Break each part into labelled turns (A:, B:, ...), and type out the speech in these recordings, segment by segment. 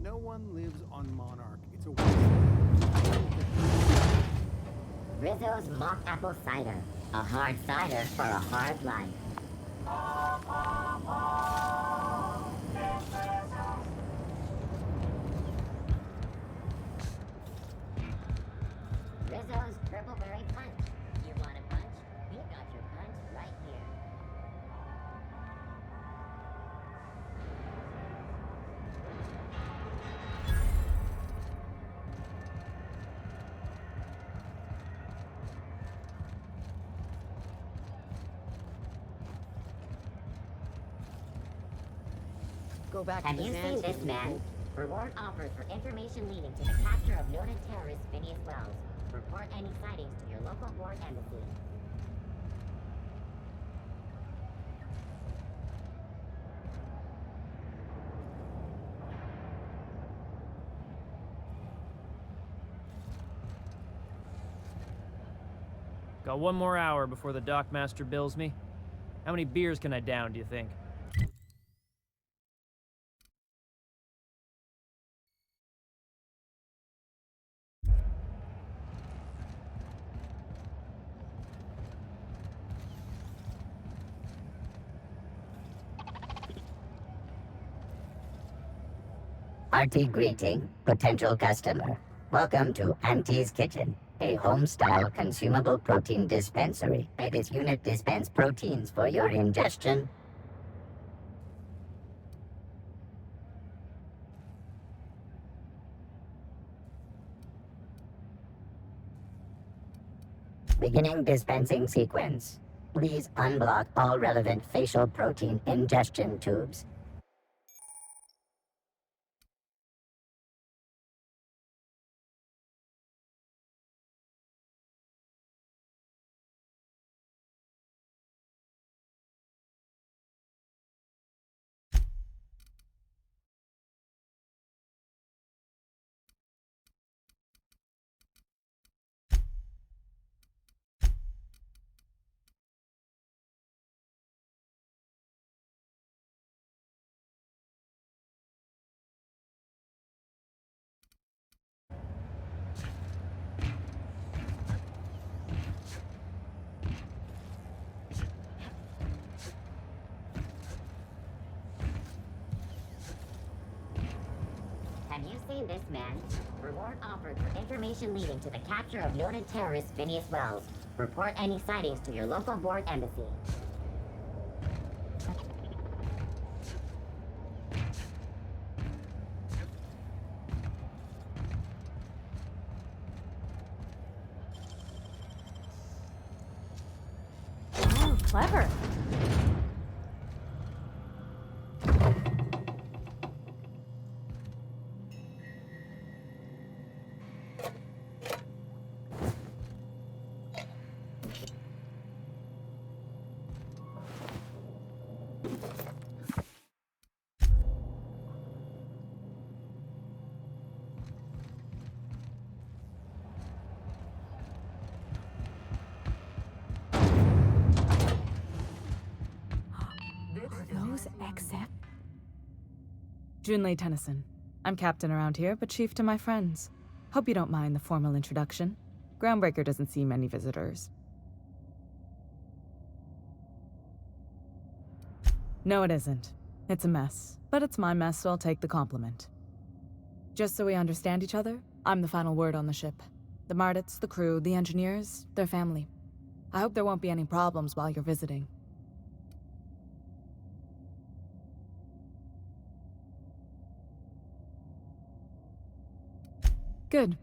A: No one lives on Monarch. It's a wasteland.
B: Rizzo's mock apple cider. A hard cider for a hard life. Rizzo's purple berry punch. You want a punch? We got your punch right here.
C: Go back
B: Have
C: to
B: you
C: the
B: seen this man? Reward offered for information leading to the capture of noted terrorist Phineas Wells. Report any sightings to your local board embassy.
D: Got one more hour before the dockmaster bills me. How many beers can I down, do you think?
B: Hearty greeting, potential customer. Welcome to Auntie's Kitchen, a home-style consumable protein dispensary. May this unit dispense proteins for your ingestion. Beginning dispensing sequence. Please unblock all relevant facial protein ingestion tubes. Have you seen this man? Reward offered for information leading to the capture of noted terrorist Phineas Wells. Report any sightings to your local board embassy.
C: Oh, clever. Those except
E: Junlei Tennyson. I'm captain around here, but chief to my friends. Hope you don't mind the formal introduction. Groundbreaker doesn't see many visitors. No, it isn't. It's a mess. But it's my mess, so I'll take the compliment. Just so we understand each other, I'm the final word on the ship. The Mardits, the crew, the engineers, their family. I hope there won't be any problems while you're visiting. Good.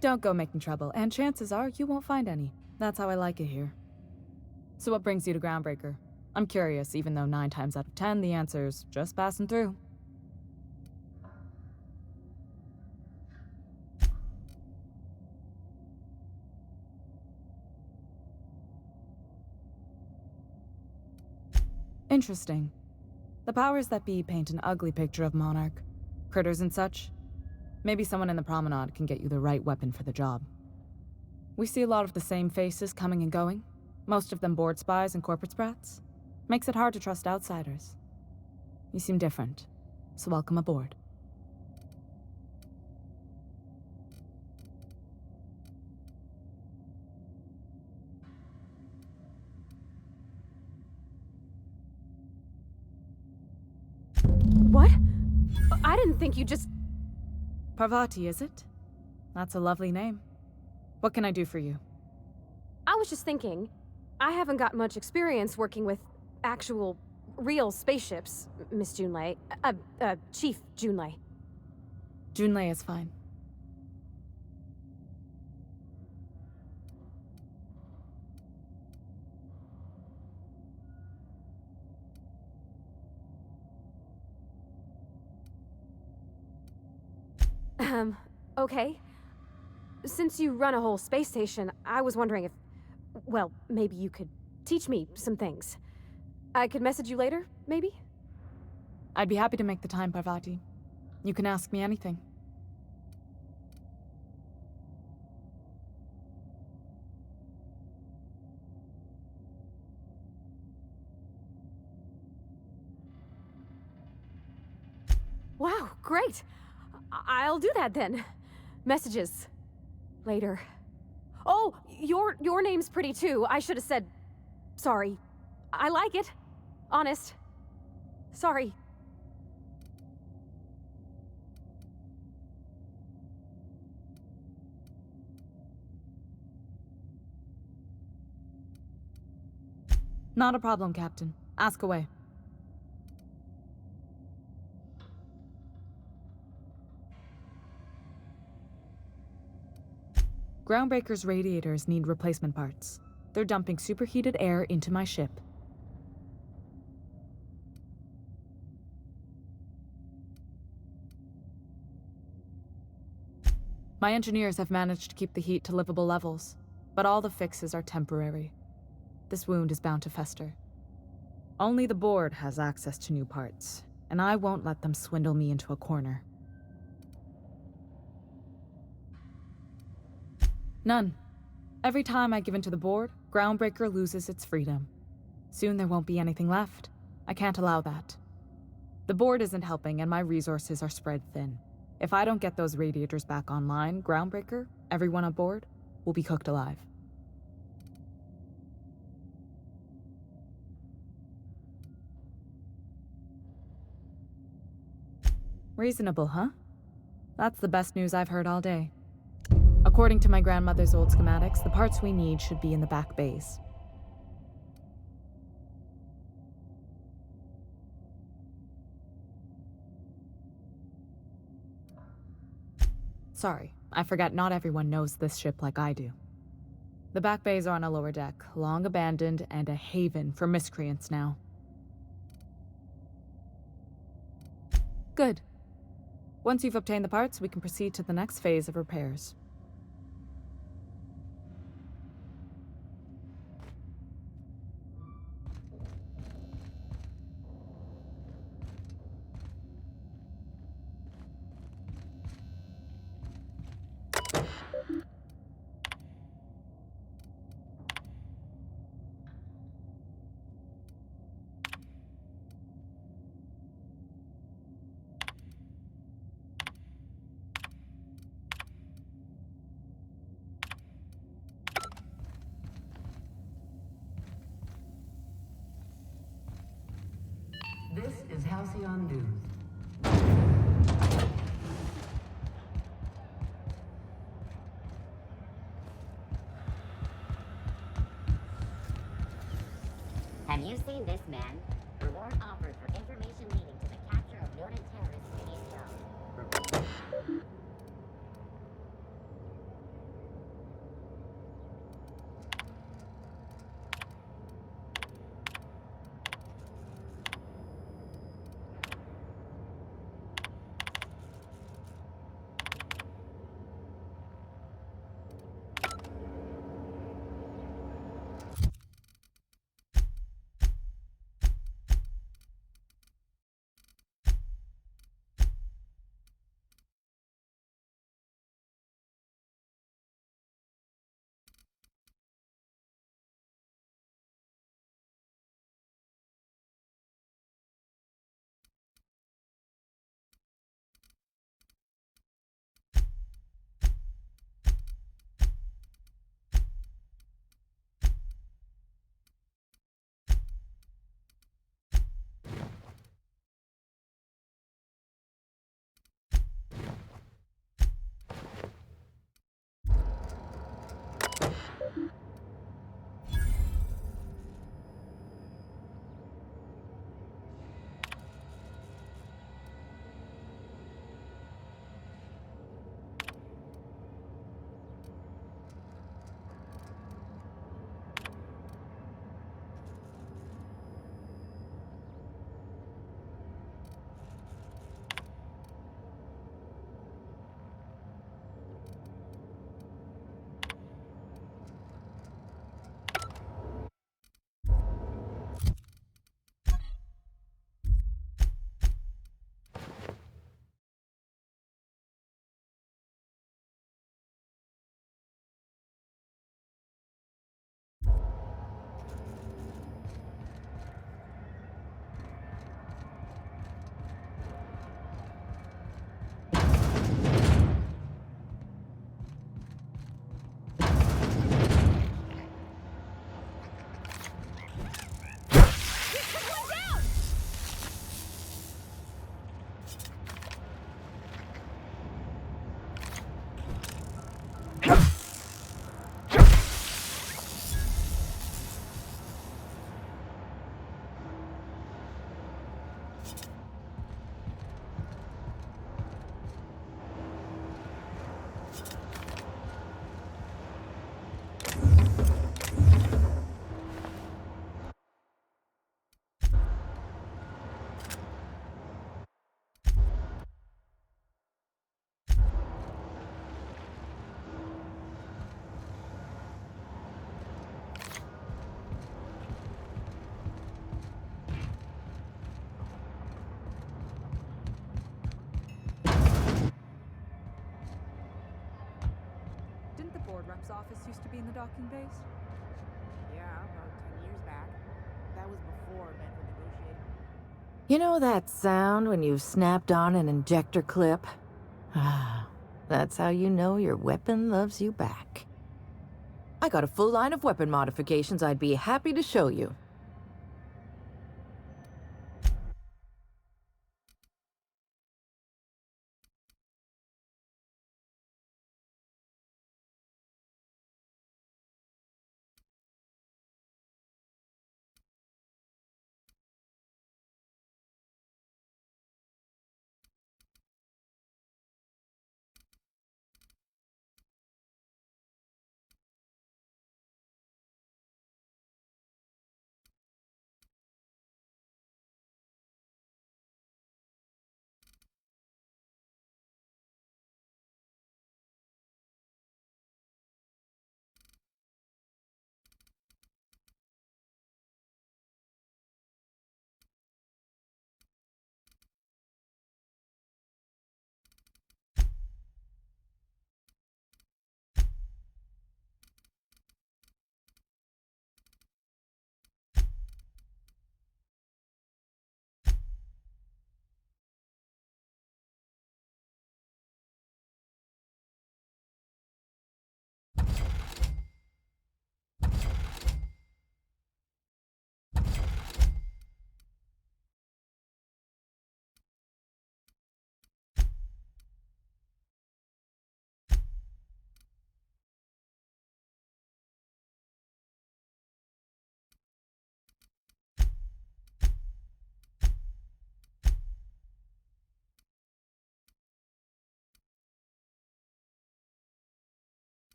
E: Don't go making trouble, and chances are you won't find any. That's how I like it here. So what brings you to Groundbreaker? I'm curious, even though 9 times out of 10 the answer's just passing through. Interesting. The powers that be paint an ugly picture of Monarch. Critters and such. Maybe someone in the promenade can get you the right weapon for the job. We see a lot of the same faces coming and going, most of them board spies and corporate sprats. Makes it hard to trust outsiders. You seem different, so welcome aboard.
C: didn't think you just...
E: Parvati, is it? That's a lovely name. What can I do for you?
C: I was just thinking, I haven't got much experience working with actual, real spaceships, Miss Junlei. Chief Junlei.
E: Junlei is fine.
C: Okay. Since you run a whole space station, I was wondering if... Well, maybe you could teach me some things. I could message you later, maybe?
E: I'd be happy to make the time, Parvati. You can ask me anything.
C: Wow, great! I'll do that then. Messages. Later. Oh, your name's pretty too. I should have said... Sorry. I like it. Honest. Sorry.
E: Not a problem, Captain. Ask away. Groundbreaker's radiators need replacement parts. They're dumping superheated air into my ship. My engineers have managed to keep the heat to livable levels, but all the fixes are temporary. This wound is bound to fester. Only the board has access to new parts, and I won't let them swindle me into a corner. None. Every time I give in to the board, Groundbreaker loses its freedom. Soon there won't be anything left. I can't allow that. The board isn't helping, and my resources are spread thin. If I don't get those radiators back online, Groundbreaker, everyone aboard, will be cooked alive. Reasonable, huh? That's the best news I've heard all day. According to my grandmother's old schematics, the parts we need should be in the back bays. Sorry, I forgot not everyone knows this ship like I do. The back bays are on a lower deck, long abandoned and a haven for miscreants now. Good. Once you've obtained the parts, we can proceed to the next phase of repairs.
F: This is Halcyon News.
B: Have you seen this man? Reward offered for information leading to the capture of noted terrorists in East Rome.
E: Bishop's office used to be in the docking bays?
G: Yeah, about 10 years back. That was before Bedford negotiated.
H: You know that sound when you've snapped on an injector clip? That's how you know your weapon loves you back. I got a full line of weapon modifications I'd be happy to show you.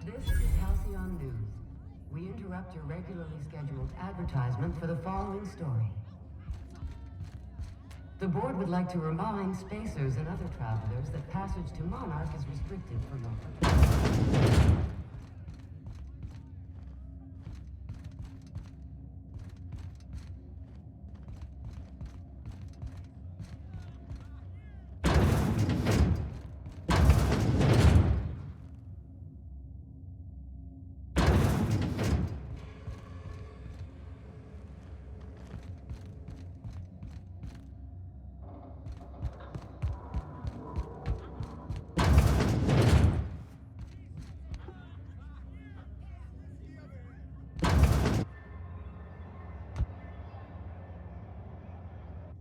F: This is Halcyon News. We interrupt your regularly scheduled advertisement for the following story. The board would like to remind spacers and other travelers that passage to Monarch is restricted for local.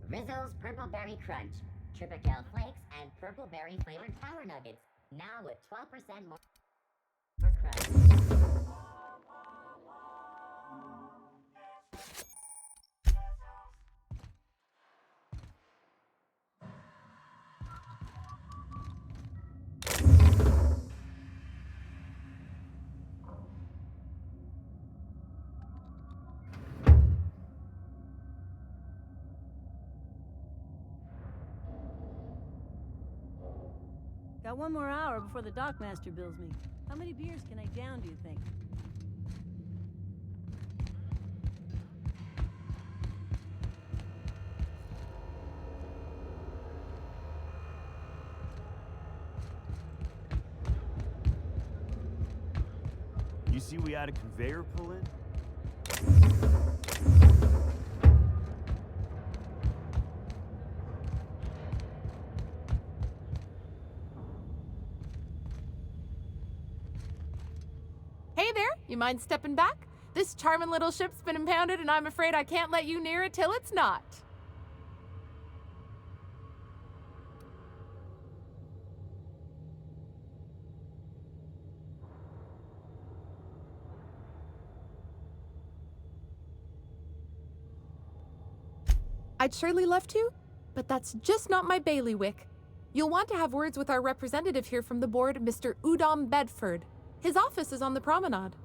B: Rizzo's Purple Berry Crunch, Triple Flakes, and Purple Berry flavored Power Nuggets. Now with 12% more crunch.
I: Got one more hour before the dockmaster bills me. How many beers can I down, do you think?
J: You see we had a conveyor pull in?
G: Hey there, you mind stepping back? This charming little ship's been impounded and I'm afraid I can't let you near it till it's not. I'd surely love to, but that's just not my bailiwick. You'll want to have words with our representative here from the board, Mr. Udom Bedford. His office is on the promenade.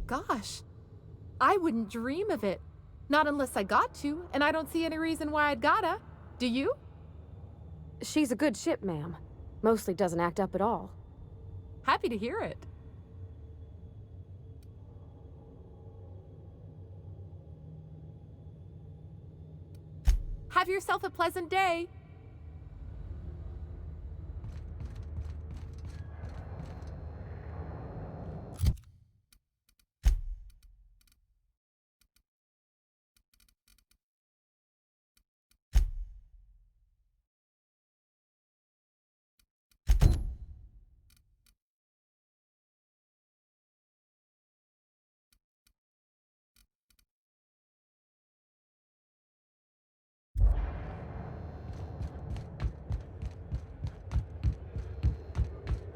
G: Gosh, I wouldn't dream of it. Not unless I got to, and I don't see any reason why I'd gotta. Do you?
C: She's a good ship, ma'am. Mostly doesn't act up at all.
G: Happy to hear it. Have yourself a pleasant day.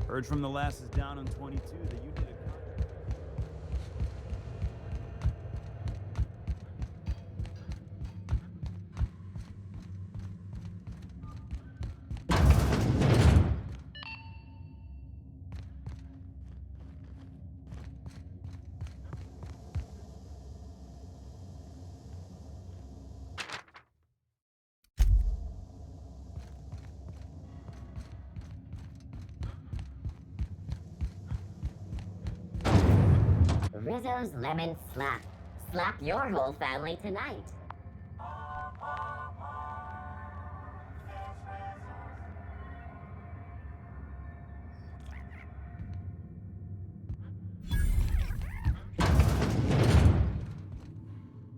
J: Heard from the lasses down on 22 that you did a contract.
B: Rizzo's Lemon Slap. Slap your whole family tonight.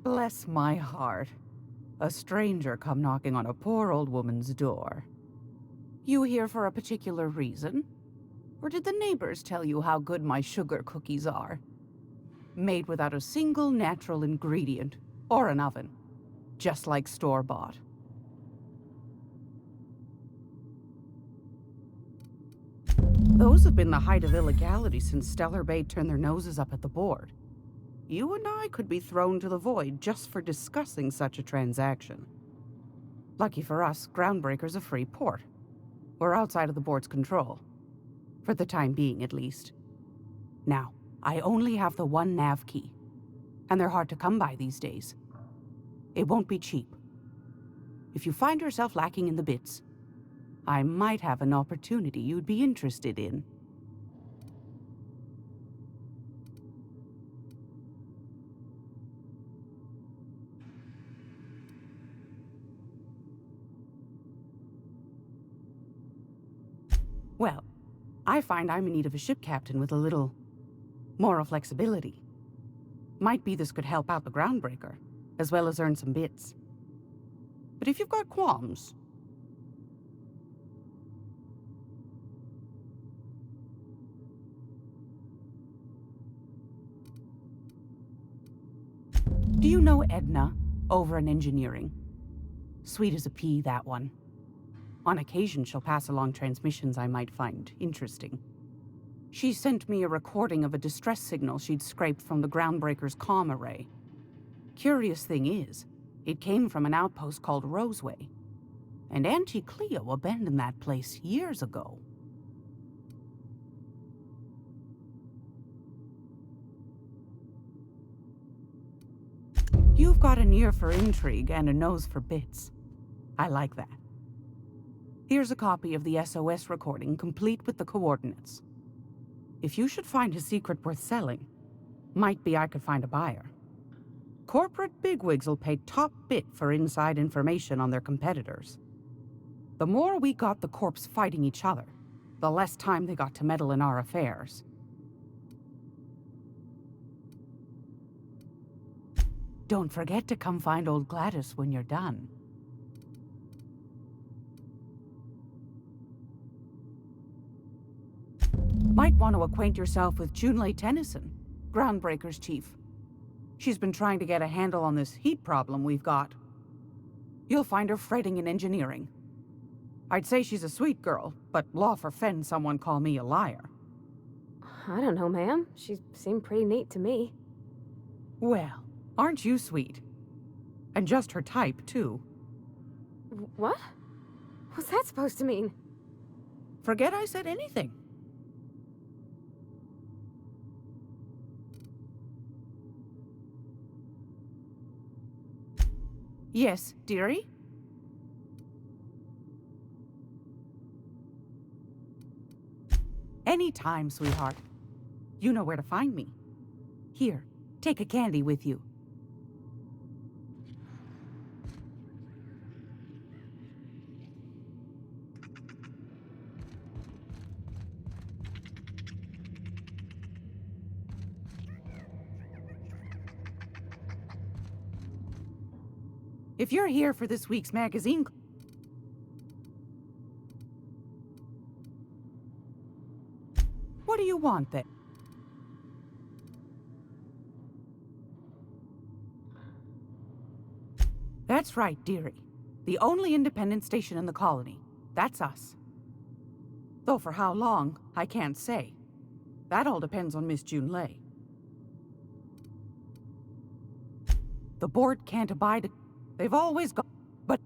K: Bless my heart. A stranger come knocking on a poor old woman's door. You here for a particular reason? Or did the neighbors tell you how good my sugar cookies are? Made without a single natural ingredient, or an oven. Just like store-bought. Those have been the height of illegality since Stellar Bay turned their noses up at the board. You and I could be thrown to the void just for discussing such a transaction. Lucky for us, Groundbreaker's a free port. We're outside of the board's control. For the time being, at least. Now, I only have the one nav key, and they're hard to come by these days. It won't be cheap. If you find yourself lacking in the bits, I might have an opportunity you'd be interested in. Well, I find I'm in need of a ship captain with a little moral flexibility. Might be this could help out the Groundbreaker, as well as earn some bits. But if you've got qualms... Do you know Edna, over in engineering? Sweet as a pea, that one. On occasion, she'll pass along transmissions I might find interesting. She sent me a recording of a distress signal she'd scraped from the Groundbreaker's comm array. Curious thing is, it came from an outpost called Roseway. And Auntie Cleo abandoned that place years ago. You've got an ear for intrigue and a nose for bits. I like that. Here's a copy of the SOS recording, complete with the coordinates. If you should find a secret worth selling, might be I could find a buyer. Corporate bigwigs will pay top bit for inside information on their competitors. The more we got the corps fighting each other, the less time they got to meddle in our affairs. Don't forget to come find old Gladys when you're done. Might want to acquaint yourself with Junlei Tennyson, Groundbreaker's chief. She's been trying to get a handle on this heat problem we've got. You'll find her fretting in engineering. I'd say she's a sweet girl, but law forfend someone call me a liar.
C: I don't know, ma'am. She seemed pretty neat to me.
K: Well, aren't you sweet? And just her type, too.
C: What? What's that supposed to mean?
K: Forget I said anything. Yes, dearie? Anytime, sweetheart. You know where to find me. Here, take a candy with you. If you're here for this week's magazine... What do you want then? That's right, dearie. The only independent station in the colony. That's us. Though for how long, I can't say. That all depends on Miss June Lay. The board can't abide it. They've always got... But...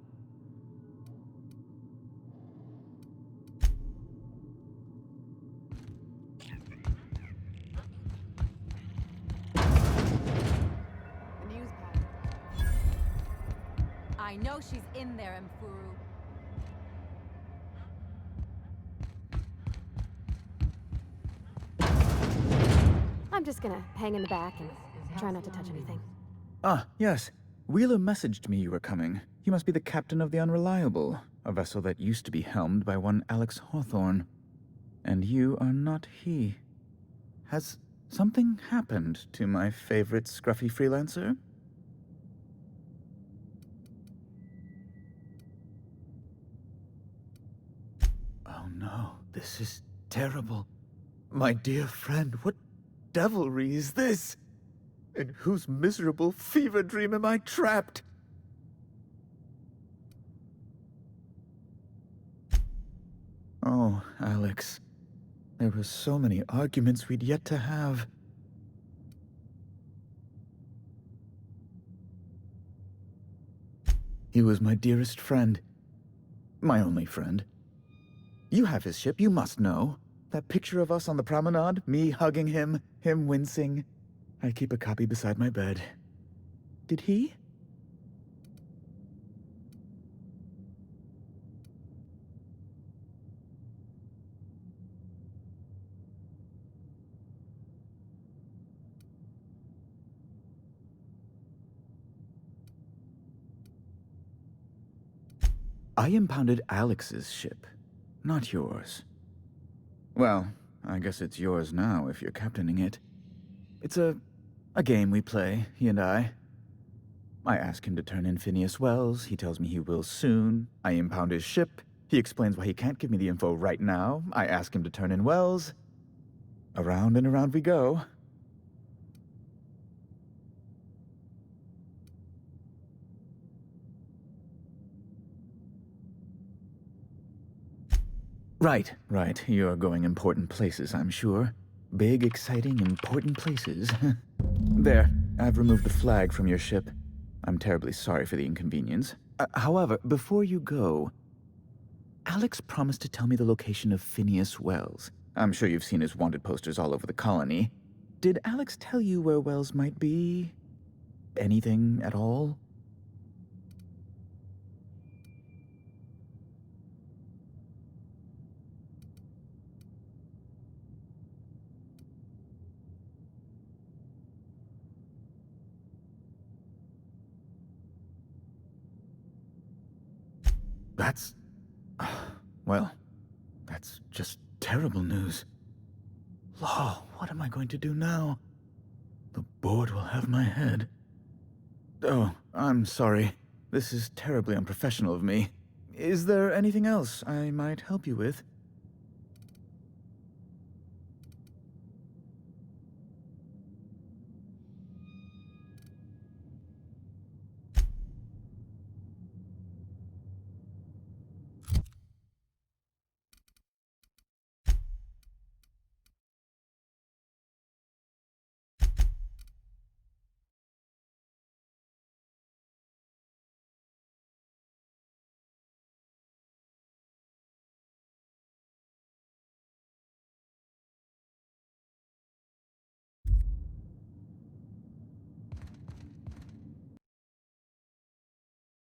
L: I know she's in there, Mfuru.
C: I'm just gonna hang in the back and try not to touch anything.
M: Ah, yes. Wheeler messaged me you were coming. You must be the captain of the Unreliable, a vessel that used to be helmed by one Alex Hawthorne. And you are not he. Has something happened to my favorite scruffy freelancer? Oh no, this is terrible. My dear friend, what devilry is this? In whose miserable fever dream am I trapped? Oh, Alex. There were so many arguments we'd yet to have. He was my dearest friend. My only friend. You have his ship, you must know. That picture of us on the promenade, me hugging him, him wincing. I keep a copy beside my bed. Did he? I impounded Alex's ship, not yours. Well, I guess it's yours now if you're captaining it. It's a game we play, he and I. I ask him to turn in Phineas Wells, he tells me he will soon. I impound his ship, he explains why he can't give me the info right now. I ask him to turn in Wells. Around and around we go. Right. You're going important places, I'm sure. Big, exciting, important places. There, I've removed the flag from your ship. I'm terribly sorry for the inconvenience. However, before you go, Alex promised to tell me the location of Phineas Wells. I'm sure you've seen his wanted posters all over the colony. Did Alex tell you where Wells might be? Anything at all? That's... well, that's just terrible news. Law, what am I going to do now? The board will have my head. Oh, I'm sorry. This is terribly unprofessional of me. Is there anything else I might help you with?